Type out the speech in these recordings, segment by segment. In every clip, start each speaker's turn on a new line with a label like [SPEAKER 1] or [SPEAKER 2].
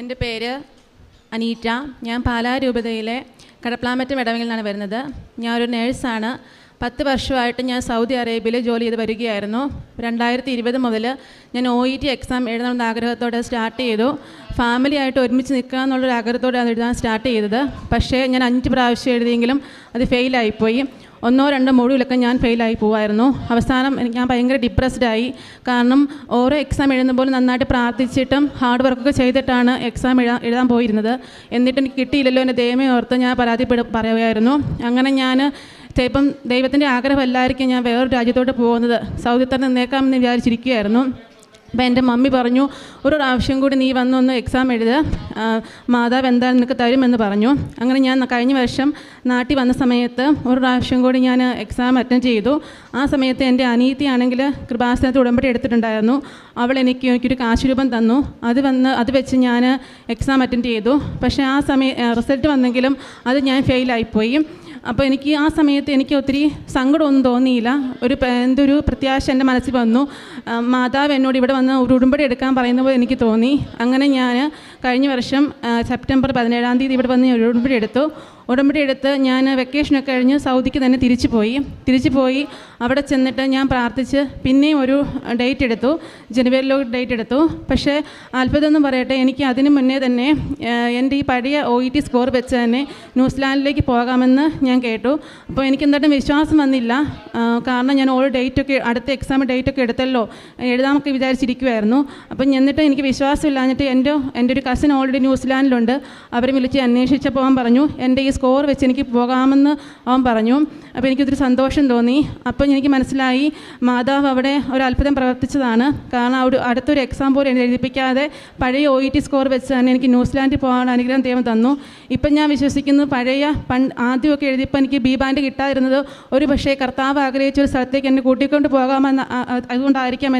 [SPEAKER 1] എൻ്റെ പേര് അനീറ്റ. ഞാൻ പാലാ രൂപതയിലെ കടപ്ലാമറ്റം ഇടവകയിൽ നിന്നാണ് വരുന്നത്. ഞാനൊരു നേഴ്സാണ്. 10 വർഷമായിട്ട് ഞാൻ സൗദി അറേബ്യയിൽ ജോലി ചെയ്ത് വരികയായിരുന്നു. 2020 മുതൽ ഞാൻ OET എക്സാം എഴുതണമെന്ന ആഗ്രഹത്തോടെ സ്റ്റാർട്ട് ചെയ്തു. ഫാമിലിയായിട്ട് ഒരുമിച്ച് നിൽക്കുക എന്നുള്ളൊരു ആഗ്രഹത്തോടെ അത് എഴുതാൻ സ്റ്റാർട്ട് ചെയ്തത്. പക്ഷേ ഞാൻ 5 പ്രാവശ്യം എഴുതിയെങ്കിലും അത് ഫെയിലായിപ്പോയി. 1-2 മൊഡ്യൂളൊക്കെ ഞാൻ ഫെയിലായി പോവായിരുന്നു. അവസാനം ഞാൻ ഭയങ്കര ഡിപ്രസ്ഡായി. കാരണം ഓരോ എക്സാം എഴുതുമ്പോൾ നന്നായിട്ട് പ്രാർത്ഥിച്ചിട്ടും ഹാർഡ് വർക്കൊക്കെ ചെയ്തിട്ടാണ് എക്സാം എഴുതാൻ പോയിരുന്നത്. എന്നിട്ട് എനിക്ക് കിട്ടിയില്ലല്ലോ, എൻ്റെ ദൈവമേ ഓർത്ത് ഞാൻ പറയുമായിരുന്നു. അങ്ങനെ ഞാൻ ഇപ്പം ദൈവത്തിൻ്റെ ആഗ്രഹമല്ലായിരിക്കും ഞാൻ വേറൊരു രാജ്യത്തോട്ട് പോകുന്നത്. സൗദി തന്നെ നിന്നേക്കാമെന്ന് വിചാരിച്ചിരിക്കുകയായിരുന്നു. അപ്പം എൻ്റെ മമ്മി പറഞ്ഞു, ഒരു പ്രാവശ്യം കൂടി നീ വന്നൊന്ന് എക്സാം എഴുത്, മാതാവ് എന്തായാലും നിനക്ക് തരുമെന്ന് പറഞ്ഞു. അങ്ങനെ ഞാൻ കഴിഞ്ഞ വർഷം നാട്ടിൽ വന്ന സമയത്ത് ഒരു പ്രാവശ്യം കൂടി ഞാൻ എക്സാം അറ്റൻഡ് ചെയ്തു. ആ സമയത്ത് എൻ്റെ അനിയത്തിയാണെങ്കിൽ കൃപാസനത്തിൽ ഉടമ്പടി എടുത്തിട്ടുണ്ടായിരുന്നു. അവൾ എനിക്കൊരു കാശ് രൂപം തന്നു. അത് വെച്ച് ഞാൻ എക്സാം അറ്റൻഡ് ചെയ്തു. പക്ഷേ ആ റിസൾട്ട് വന്നെങ്കിലും അത് ഞാൻ ഫെയിലായിപ്പോയി. അപ്പോൾ എനിക്ക് ആ സമയത്ത് എനിക്ക് ഒത്തിരി സങ്കടമൊന്നും തോന്നിയില്ല. എന്തൊരു പ്രത്യാശ എൻ്റെ മനസ്സിൽ വന്നു. മാതാവ് എന്നോട് ഇവിടെ വന്ന് ഒരു ഉടമ്പടി എടുക്കാൻ പറയുന്ന പോലെ എനിക്ക് തോന്നി. അങ്ങനെ ഞാൻ കഴിഞ്ഞ വർഷം സെപ്റ്റംബർ 17-ാം തീയതി ഇവിടെ വന്ന് ഒരു ഉടമ്പടി എടുത്ത് ഞാൻ വെക്കേഷനൊക്കെ കഴിഞ്ഞ് സൗദിക്ക് തന്നെ തിരിച്ചു പോയി അവിടെ ചെന്നിട്ട് ഞാൻ പ്രാർത്ഥിച്ച് പിന്നെയും ഒരു ഡേറ്റ് എടുത്തു, ജനുവരിയിലോ ഡേറ്റ് എടുത്തു. പക്ഷേ അത്ഭുതമൊന്നും പറയട്ടെ, എനിക്ക് അതിന് മുന്നേ തന്നെ എൻ്റെ ഈ പഴയ OET സ്കോർ വെച്ച് തന്നെ ന്യൂസിലാൻഡിലേക്ക് പോകാമെന്ന് ഞാൻ കേട്ടു. അപ്പോൾ എനിക്ക് എന്തായിട്ടും വിശ്വാസം വന്നില്ല. കാരണം ഞാൻ അടുത്ത എക്സാം ഡേറ്റൊക്കെ എടുത്തല്ലോ, എഴുതാമൊക്കെ വിചാരിച്ചിരിക്കുമായിരുന്നു. അപ്പം എന്നിട്ട് എനിക്ക് വിശ്വാസമില്ലാഞ്ഞിട്ട് എൻ്റെ ഒരു കസിൻ ഓൾറെഡി ന്യൂസിലാൻഡിലുണ്ട്. അവരെ വിളിച്ച് അന്വേഷിച്ചപ്പോൾ അവൻ പറഞ്ഞു എൻ്റെ ഈ സ്കോർ വെച്ച് എനിക്ക് പോകാമെന്ന് അവൻ പറഞ്ഞു. അപ്പോൾ എനിക്കൊത്തിരി സന്തോഷം തോന്നി. അപ്പോൾ എനിക്ക് മനസ്സിലായി മാതാവ് അവിടെ ഒരു അത്ഭുതം പ്രവർത്തിച്ചതാണ്. കാരണം അടുത്തൊരു എക്സാം പോലും എഴുതിപ്പിക്കാതെ പഴയ OET സ്കോർ വെച്ച് തന്നെ എനിക്ക് ന്യൂസിലാൻഡിൽ പോകാൻ അനുഗ്രഹം ദൈവം തന്നു. ഇപ്പം ഞാൻ വിശ്വസിക്കുന്നു ആദ്യമൊക്കെ എഴുതിയപ്പോൾ എനിക്ക് B ബാൻഡ് കിട്ടാതിരുന്നത് ഒരു പക്ഷേ കർത്താവ് ആഗ്രഹിച്ച ഒരു സ്ഥലത്തേക്ക് എന്നെ കൂട്ടിക്കൊണ്ട് പോകാമെന്ന് അതുകൊണ്ടായിരിക്കാം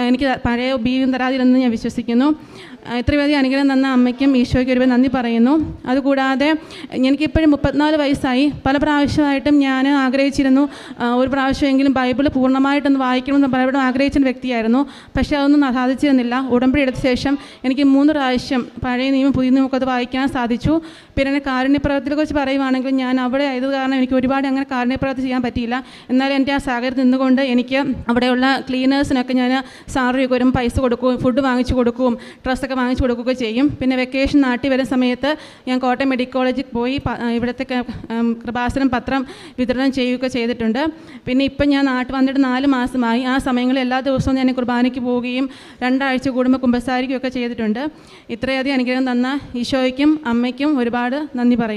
[SPEAKER 1] എനിക്ക് പഴയ B തരാതിരുന്നെന്ന് ഞാൻ വിശ്വസിക്കുന്നു. ഇത്രയധികം അനുഗ്രഹം തന്ന അമ്മയ്ക്കും ഈശോയ്ക്കും ഒരുപാട് നന്ദി പറയുന്നു. അതുകൂടാതെ എനിക്കിപ്പോഴും 34 വയസ്സായി. പല പ്രാവശ്യമായിട്ടും ഞാൻ ആഗ്രഹിച്ചിരുന്നു ഒരു പ്രാവശ്യമെങ്കിലും ബൈബിൾ പൂർണ്ണമായിട്ടൊന്ന് വായിക്കണമെന്ന് പലപ്പോഴും ആഗ്രഹിച്ചൊരു വ്യക്തിയായിരുന്നു. പക്ഷേ അതൊന്നും സാധിച്ചിരുന്നില്ല. ഉടമ്പടി എടുത്ത ശേഷം എനിക്ക് 3 പ്രാവശ്യം പഴയ നിയമം പുതിയ നിയമമൊക്കെ അത് വായിക്കാൻ സാധിച്ചു. പിന്നെ കാരുണ്യപ്രവൃത്തിയെക്കുറിച്ച് പറയുവാണെങ്കിൽ ഞാൻ അവിടെ ആയത് കാരണം എനിക്ക് ഒരുപാട് അങ്ങനെ കാരുണ്യപ്രവൃത്തി ചെയ്യാൻ പറ്റിയില്ല. എന്നാലും എൻ്റെ ആ സാഹചര്യത്തിൽ നിന്നുകൊണ്ട് എനിക്ക് അവിടെയുള്ള ക്ലീനേഴ്സിനൊക്കെ ഞാൻ സാലറി വരും, പൈസ കൊടുക്കുകയും ഫുഡ് വാങ്ങിച്ചു കൊടുക്കുകയും ഡ്രസ്സൊക്കെ വാങ്ങിച്ചു കൊടുക്കുകയൊക്കെ ചെയ്യും. പിന്നെ വെക്കേഷൻ നാട്ടിൽ വരുന്ന സമയത്ത് ഞാൻ കോട്ടയം മെഡിക്കൽ കോളേജിൽ പോയി ഇവിടുത്തെ കൃപാസനം പത്രം വിതരണം ചെയ്യുകയൊക്കെ ചെയ്തിട്ടുണ്ട്. പിന്നെ ഇപ്പം ഞാൻ നാട്ടിൽ വന്നിട്ട് 4 മാസമായി. ആ സമയങ്ങളിൽ എല്ലാ ദിവസവും ഞാൻ കുർബാനയ്ക്ക് പോവുകയും 2 ആഴ്ച കൂടുമ്പോൾ കുമ്പസാരിക്കുകയൊക്കെ ചെയ്തിട്ടുണ്ട്. ഇത്രയധികം അനുഗ്രഹം തന്ന ഈശോയ്ക്കും അമ്മയ്ക്കും ഒരുപാട് നന്ദി പറയുന്നു.